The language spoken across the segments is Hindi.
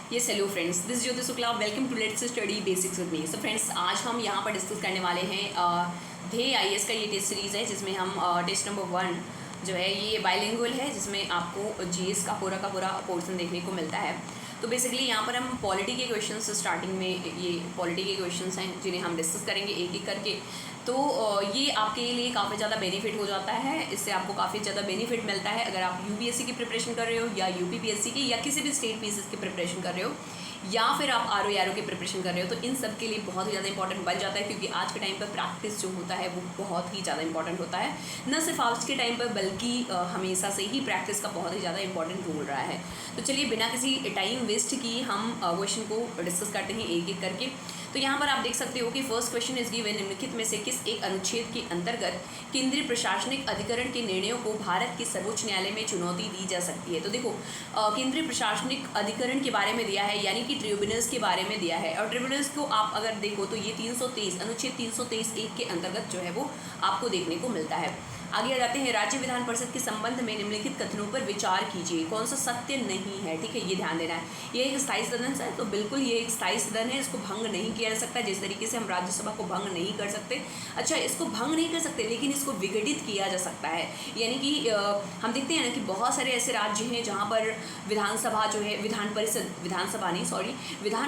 ये hello friends, this Jyoti Shukla. Welcome to let's study basics with me. So friends, आज हम यहाँ पर डिस्कस करने वाले हैं ध्येय आईएएस का ये टेस्ट सीरीज़ है, जिसमें हम टेस्ट नंबर 1 जो है ये बाइलिंगुअल है, जिसमें आपको जीएस का पूरा पोर्शन देखने को मिलता है। तो बेसिकली यहाँ पर हम पॉलिटी के क्वेश्चंस स्टार्टिंग में, ये पॉलिटी के क्वेश्चंस हैं जिन्हें हम डिस्कस करेंगे एक एक करके। तो ये आपके लिए काफ़ी ज़्यादा बेनिफिट हो जाता है। इससे आपको काफ़ी ज़्यादा बेनिफिट मिलता है अगर आप यूपीएससी की प्रिपरेशन कर रहे हो या यूपीपीएससी की या किसी भी स्टेट पीसीएस की प्रिपरेशन कर रहे हो या फिर आप आरओ की प्रिपरेशन कर रहे हो, तो इन सब के लिए बहुत ही ज़्यादा इंपॉर्टेंट बन जाता है, क्योंकि आज के टाइम पर प्रैक्टिस जो होता है वो बहुत ही ज़्यादा इंपॉर्टेंट होता है। न सिर्फ आज के टाइम पर बल्कि हमेशा से ही प्रैक्टिस का बहुत ही ज़्यादा इंपॉर्टेंट रोल रहा है। तो चलिए बिना किसी टाइम वेस्ट की हम क्वेश्चन को डिस्कस करते हैं एक एक करके। तो यहाँ पर आप देख सकते हो कि फर्स्ट क्वेश्चन इज गिवन, निम्नलिखित में से किस एक अनुच्छेद के अंतर्गत केंद्रीय प्रशासनिक अधिकरण के निर्णयों को भारत के सर्वोच्च न्यायालय में चुनौती दी जा सकती है। तो देखो, केंद्रीय प्रशासनिक अधिकरण के बारे में दिया है, यानी कि ट्रिब्यूनल्स के बारे में दिया है। और ट्रिब्यूनल्स को आप अगर देखो तो ये 323 अनुच्छेद 323(1) के अंतर्गत जो है वो आपको देखने को मिलता है। आगे आ जाते हैं, राज्य विधान परिषद के संबंध में निम्नलिखित कथनों पर विचार कीजिए, कौन सा सत्य नहीं है। ठीक है, ये ध्यान देना है। ये एक स्थायी सदन है, तो बिल्कुल ये एक स्थायी सदन है, इसको भंग नहीं किया जा सकता। जिस तरीके से हम राज्यसभा को भंग नहीं कर सकते, अच्छा इसको भंग नहीं कर सकते, लेकिन इसको विघटित किया जा सकता है। यानी कि हम देखते हैं ना कि बहुत सारे ऐसे राज्य हैं जहाँ पर विधानसभा जो है, विधान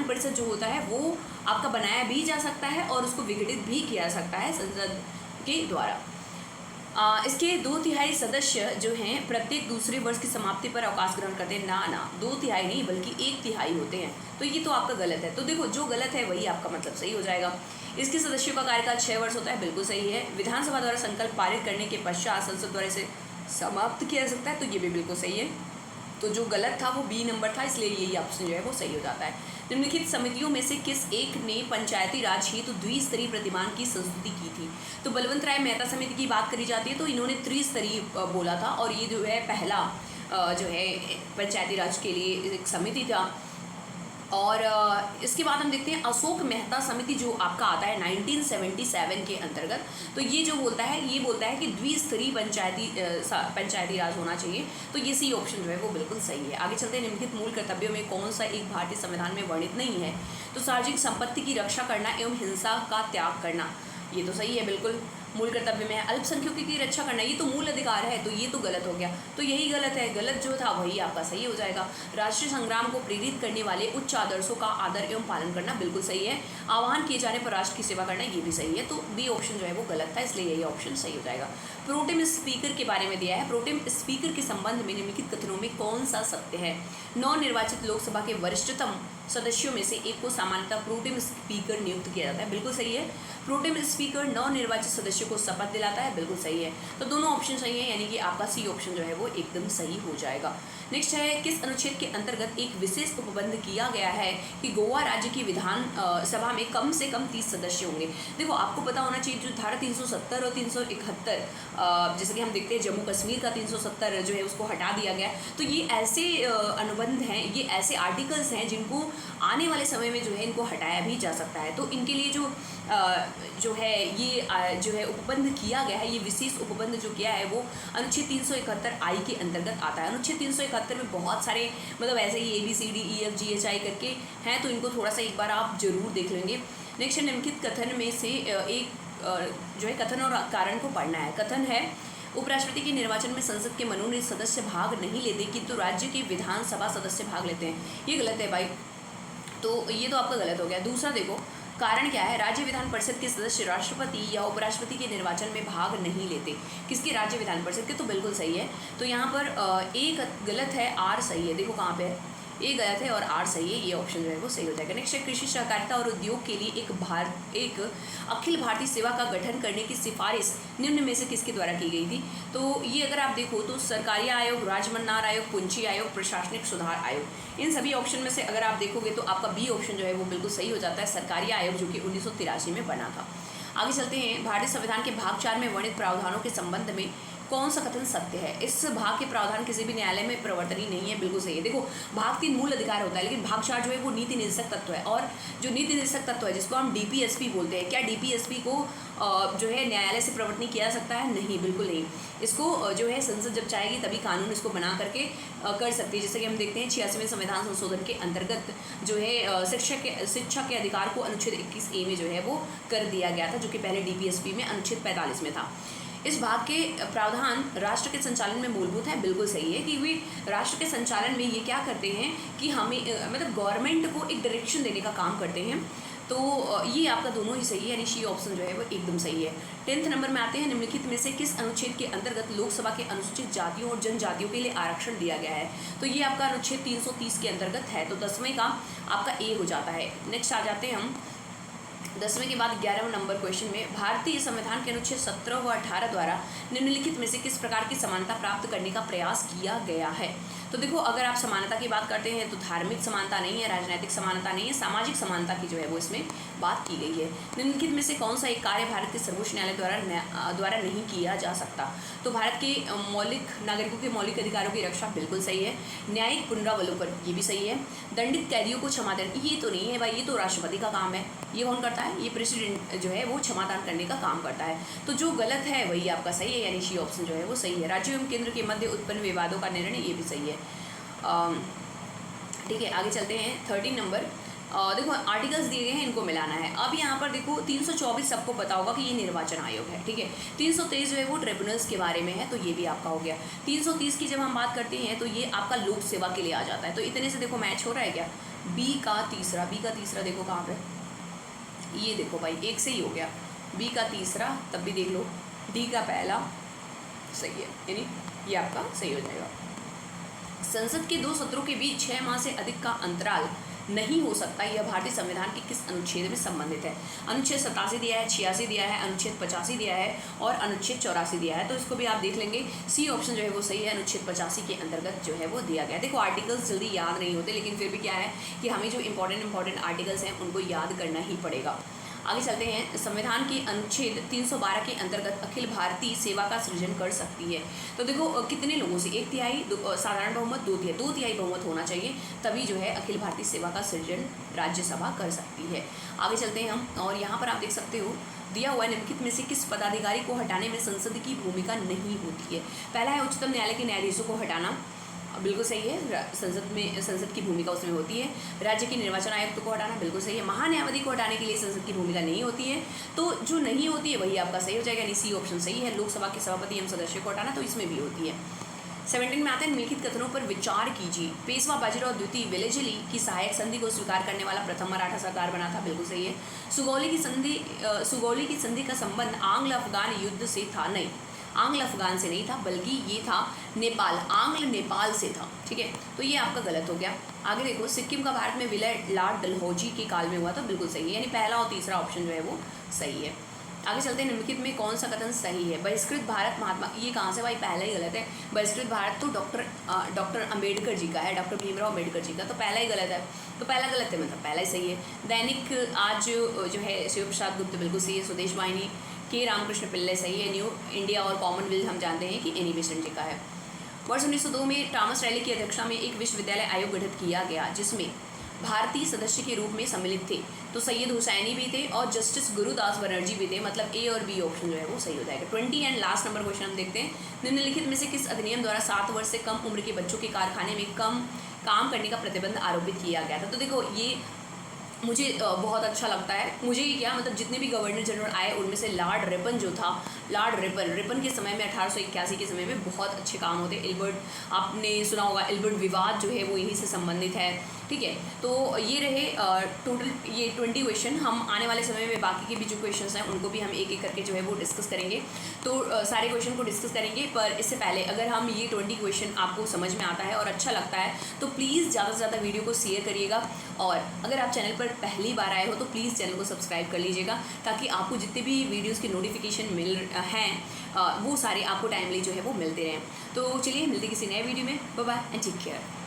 परिषद जो होता है वो आपका बनाया भी जा सकता है और उसको विघटित भी किया जा सकता है संसद के द्वारा। इसके 2/3 सदस्य जो हैं प्रत्येक दूसरे वर्ष की समाप्ति पर अवकाश ग्रहण करते हैं। ना 2/3 नहीं बल्कि 1/3 होते हैं। तो ये तो आपका गलत है। तो देखो, जो गलत है वही आपका मतलब सही हो जाएगा। इसके सदस्यों का कार्यकाल 6 वर्ष होता है, बिल्कुल सही है। विधानसभा द्वारा संकल्प पारित करने के पश्चात संसद द्वारा इसे समाप्त किया जा सकता है, तो ये भी बिल्कुल सही है। तो जो गलत था वो बी नंबर था, इसलिए यही ऑप्शन जो है वो सही हो जाता है। निम्नलिखित समितियों में से किस एक ने पंचायती राज हेतु द्विस्तरीय प्रतिमान की संस्तुति की थी। तो बलवंत राय मेहता समिति की बात करी जाती है, तो इन्होंने त्रिस्तरीय बोला था, और ये जो है पहला जो है पंचायती राज के लिए एक समिति था। और इसके बाद हम देखते हैं अशोक मेहता समिति जो आपका आता है 1977 के अंतर्गत। तो ये जो बोलता है कि द्विस्तरीय पंचायती राज होना चाहिए। तो ये सी ऑप्शन जो है वो बिल्कुल सही है। आगे चलते हैं, निम्नलिखित मूल कर्तव्यों में कौन सा एक भारतीय संविधान में वर्णित नहीं है। तो सार्वजनिक संपत्ति की रक्षा करना एवं हिंसा का त्याग करना, ये तो सही है बिल्कुल। मूल कर्तव्य में अल्पसंख्यकों की रक्षा करना, ये तो मूल अधिकार है, तो ये तो गलत हो गया। तो यही गलत है, गलत जो था वही आपका सही हो जाएगा। राष्ट्रीय संग्राम को प्रेरित करने वाले उच्च आदर्शों का आदर एवं पालन करना, बिल्कुल सही है। आह्वान किए जाने पर राष्ट्र की सेवा करना, ये भी सही है। तो बी ऑप्शन जो है वो गलत था, इसलिए यही ऑप्शन सही हो जाएगा। प्रोटेम स्पीकर के बारे में दिया है। प्रोटेम स्पीकर के संबंध में निम्नलिखित कथनों में कौन सा सत्य है। नवनिर्वाचित लोकसभा के वरिष्ठतम सदस्यों में से एक को सामान्यतः प्रोटेम स्पीकर नियुक्त किया जाता है, बिल्कुल सही है। प्रोटेम स्पीकर नवनिर्वाचित सदस्यों को शपथ दिलाता है, बिल्कुल सही है। तो दोनों ऑप्शन सही है, यानी कि आपका सी ऑप्शन जो है वो एकदम सही हो जाएगा। नेक्स्ट है, किस अनुच्छेद के अंतर्गत एक विशेष उपबंध किया गया है कि गोवा राज्य की विधान सभा में कम से कम 30 सदस्य होंगे। देखो, आपको पता होना चाहिए, जो धारा 370 और 371 जैसे कि हम देखते हैं जम्मू कश्मीर का 370 जो है उसको हटा दिया गया। तो ये ऐसे अनुबंध हैं, ये ऐसे आर्टिकल्स हैं जिनको आने वाले समय में जो है इनको हटाया भी जा सकता है। तो इनके लिए जो है ये जो है उपबंध किया गया है, ये विशेष उपबंध जो किया है वो अनुच्छेद 371 के अंतर्गत आता है। अनुच्छेद 371 में बहुत सारे मतलब ऐसे ही ABCDEFGHI करके हैं, तो इनको थोड़ा सा एक बार आप जरूर देख लेंगे। नेक्स्ट, निम्नलिखित कथन में से एक जो है कथन और कारण को पढ़ना है। कथन है, उपराष्ट्रपति के निर्वाचन में संसद के मनोनीत सदस्य भाग नहीं लेते, किंतु राज्य के विधानसभा सदस्य भाग लेते हैं। ये गलत है भाई, तो ये तो आपका गलत हो गया। दूसरा देखो, कारण क्या है, राज्य विधान परिषद के सदस्य राष्ट्रपति या उपराष्ट्रपति के निर्वाचन में भाग नहीं लेते। किसके, राज्य विधान परिषद के, तो बिल्कुल सही है। तो यहाँ पर एक गलत है, आर सही है। देखो कहाँ पे है, ए गलत है और आर सही है, ये ऑप्शन जो है वो सही हो जाएगा। नेक्स्ट है, कृषि सहकारिता और उद्योग के लिए एक अखिल भारतीय सेवा का गठन करने की सिफारिश निम्न में से किसके द्वारा की गई थी। तो ये अगर आप देखो तो सरकारी आयोग, राजमन्नार आयोग, पूंजी आयोग, प्रशासनिक सुधार आयोग, इन सभी ऑप्शन में से अगर आप देखोगे तो आपका बी ऑप्शन जो है वो बिल्कुल सही हो जाता है, सरकारी आयोग, जो कि 1983 में बना था। आगे चलते हैं, भारतीय संविधान के भाग 4 में वर्णित प्रावधानों के संबंध में कौन सा कथन सत्य है? इस भाग के प्रावधान किसी भी न्यायालय में प्रवर्तनीय नहीं है। बिल्कुल सही है। देखो, भाग 3 मूल अधिकार होता है, लेकिन भाग 4 जो है वो नीति निर्देशक तत्व है। और जो नीति निर्देशक तत्व है जिसको हम डीपीएसपी बोलते हैं, क्या डीपीएसपी को जो है न्यायालय से प्रवर्तनीय किया जा सकता है? नहीं, बिल्कुल नहीं। इसको जो है संसद जब चाहेगी तभी कानून इसको बना करके कर सकती है। जैसे कि हम देखते हैं 86वें संविधान संशोधन के अंतर्गत जो है शिक्षा के अधिकार को अनुच्छेद 21A में जो है वो कर दिया गया था, जो कि पहले डीपीएसपी में अनुच्छेद 45 में था। इस भाग के प्रावधान राष्ट्र के संचालन में मूलभूत है। बिल्कुल सही है कि वे राष्ट्र के संचालन में ये क्या करते हैं कि हमें मतलब गवर्नमेंट को एक डायरेक्शन देने का काम करते हैं। तो ये आपका दोनों ही सही है, यानी सी ऑप्शन जो है वो एकदम सही है। 10th नंबर में आते हैं, निम्नलिखित में से किस अनुच्छेद के अंतर्गत लोकसभा के अनुसूचित जातियों और जनजातियों के लिए आरक्षण दिया गया है? तो ये आपका अनुच्छेद 330 के अंतर्गत है। तो 10वें का आपका ए हो जाता है। नेक्स्ट आ जाते हैं हम 10वें के बाद 11वें नंबर क्वेश्चन में, भारतीय संविधान के अनुच्छेद 17 व 18 द्वारा निम्नलिखित में से किस प्रकार की समानता प्राप्त करने का प्रयास किया गया है? तो देखो, अगर आप समानता की बात करते हैं तो धार्मिक समानता नहीं है, राजनीतिक समानता नहीं है, सामाजिक समानता की जो है वो इसमें बात की गई है। निम्नलिखित में से कौन सा एक कार्य भारत के सर्वोच्च न्यायालय द्वारा नहीं किया जा सकता? तो भारत के मौलिक नागरिकों के मौलिक अधिकारों की रक्षा, बिल्कुल सही है। न्यायिक पुनरावलोकन, ये भी सही है। दंडित कैदियों को क्षमा देना, ये तो नहीं है भाई, ये तो राष्ट्रपति का काम है। ये कौन करता है? ये प्रेसिडेंट जो है वो क्षमादान करने का काम करता है। तो जो गलत है वही आपका सही है, यानी सी ऑप्शन जो है वो सही है। राज्यों एवं केंद्र के मध्य उत्पन्न विवादों का निर्णय, ये भी सही है। ठीक है, आगे चलते हैं 13 नंबर। देखो, आर्टिकल्स दिए गए हैं, इनको मिलाना है। अब यहाँ पर देखो 324 सबको पता होगा कि ये निर्वाचन आयोग है, ठीक है। 323 जो है वो ट्रिब्यूनल्स के बारे में है, तो ये भी आपका हो गया। 330 की जब हम बात करते हैं तो ये आपका लोक सेवा के लिए आ जाता है। तो इतने से देखो मैच हो रहा है क्या? बी का तीसरा देखो कहाँ पे, ये देखो भाई, एक से ही हो गया। बी का तीसरा तब भी देख लो, डी का पहला सही है, यानी ये आपका सही हो जाएगा। संसद के 2 सत्रों के बीच 6 माह से अधिक का अंतराल नहीं हो सकता, यह भारतीय संविधान के किस अनुच्छेद में संबंधित है? अनुच्छेद 87 दिया है, 86 दिया है, अनुच्छेद 85 दिया है और अनुच्छेद 84 दिया है। तो इसको भी आप देख लेंगे, सी ऑप्शन जो है वो सही है, अनुच्छेद 85 के अंतर्गत जो है वो दिया गया है। देखो, आर्टिकल्स जल्दी याद नहीं होते, लेकिन फिर भी क्या है कि हमें जो इंपॉर्टेंट आर्टिकल्स हैं उनको याद करना ही पड़ेगा। आगे चलते हैं, संविधान के अनुच्छेद 312 के अंतर्गत अखिल भारतीय सेवा का सृजन कर सकती है। तो देखो, कितने लोगों से? 1/3 साधारण बहुमत, 2/3 बहुमत होना चाहिए, तभी जो है अखिल भारतीय सेवा का सृजन राज्यसभा कर सकती है। आगे चलते हैं हम, और यहाँ पर आप देख सकते हो दिया हुआ निम्नलिखित में से किस पदाधिकारी को हटाने में संसद की भूमिका नहीं होती है? पहला है उच्चतम न्यायालय के न्यायाधीशों को हटाना, बिल्कुल सही है, संसद की भूमिका उसमें होती है। राज्य के निर्वाचन आयुक्त को हटाना, बिल्कुल सही है। महान्यायाधीश को हटाने के लिए संसद की भूमिका नहीं होती है, तो जो नहीं होती है वही आपका सही हो जाएगा, यानी सी ऑप्शन सही है। लोकसभा के सभापति एवं सदस्य को हटाना, तो इसमें भी होती है। 17 में आते हैं, निम्नलिखित कथनों पर विचार कीजिए। पेशवा बाजीराव द्वितीय वेलेजली की सहायक संधि को स्वीकार करने वाला प्रथम मराठा सरकार बना था, बिल्कुल सही है। सुगौली की संधि का संबंध आंग्ल अफगान युद्ध से था, नहीं, आंग्ल अफगान से नहीं था, बल्कि ये था नेपाल, आंग्ल नेपाल से था, ठीक है। तो ये आपका गलत हो गया। आगे देखो, सिक्किम का भारत में विलय लॉर्ड डलहौजी के काल में हुआ था, बिल्कुल सही है, यानी पहला और तीसरा ऑप्शन जो है वो सही है। आगे चलते हैं, निम्नलिखित में कौन सा कथन सही है? बहिष्कृत भारत महात्मा, ये कहाँ से भाई, पहला ही गलत है। बहिष्कृत भारत तो डॉक्टर अम्बेडकर जी का है, डॉक्टर भीमराव अम्बेडकर जी का, तो पहला ही गलत है। तो पहला गलत है, मतलब पहला ही सही है। दैनिक आज जो है शिव प्रसाद गुप्त, बिल्कुल सही है। स्वदेश वाहिनी के रामकृष्ण पिल्ले, सही है। न्यू इंडिया और कॉमनवेल्थ हम जानते हैं कि एनी बेसेंट जी का है। वर्ष 1902 में टॉमस रैली की अध्यक्षता में एक विश्वविद्यालय आयोग गठित किया गया, जिसमें भारतीय सदस्य के रूप में सम्मिलित थे। तो सैयद हुसैनी भी थे और जस्टिस गुरुदास बनर्जी भी थे, मतलब ए और बी ऑप्शन जो है वो सही हो जाएगा। 20 एंड लास्ट नंबर क्वेश्चन हम देखते हैं, निम्नलिखित में से किस अधिनियम द्वारा 7 वर्ष से कम उम्र के बच्चों के कारखाने में काम करने का प्रतिबंध आरोपित किया गया था? तो देखो, ये मुझे बहुत अच्छा लगता है। मुझे ही क्या, मतलब जितने भी गवर्नर जनरल आए उनमें से लॉर्ड रिपन जो था, लॉर्ड रिपन के समय में 1881 के समय में बहुत अच्छे काम होते। एल्बर्ट, आपने सुना होगा, एल्बर्ट विवाद जो है वो इन्हीं से संबंधित है, ठीक है। तो ये रहे टोटल ये 20 क्वेश्चन। हम आने वाले समय में बाकी के भी जो क्वेश्चंस हैं उनको भी हम एक एक करके जो है वो डिस्कस करेंगे। तो सारे क्वेश्चन को डिस्कस करेंगे, पर इससे पहले अगर हम ये 20 क्वेश्चन आपको समझ में आता है और अच्छा लगता है तो प्लीज़ ज़्यादा से ज़्यादा वीडियो को शेयर करिएगा। और अगर आप चैनल पर पहली बार आए हो तो प्लीज़ चैनल को सब्सक्राइब कर लीजिएगा, ताकि आपको जितने भी वीडियोज़ के नोटिफिकेशन मिल हैं वो सारे आपको टाइमली जो है वो मिलते रहें। तो चलिए, मिलते किसी नए वीडियो में। Bye bye and take care.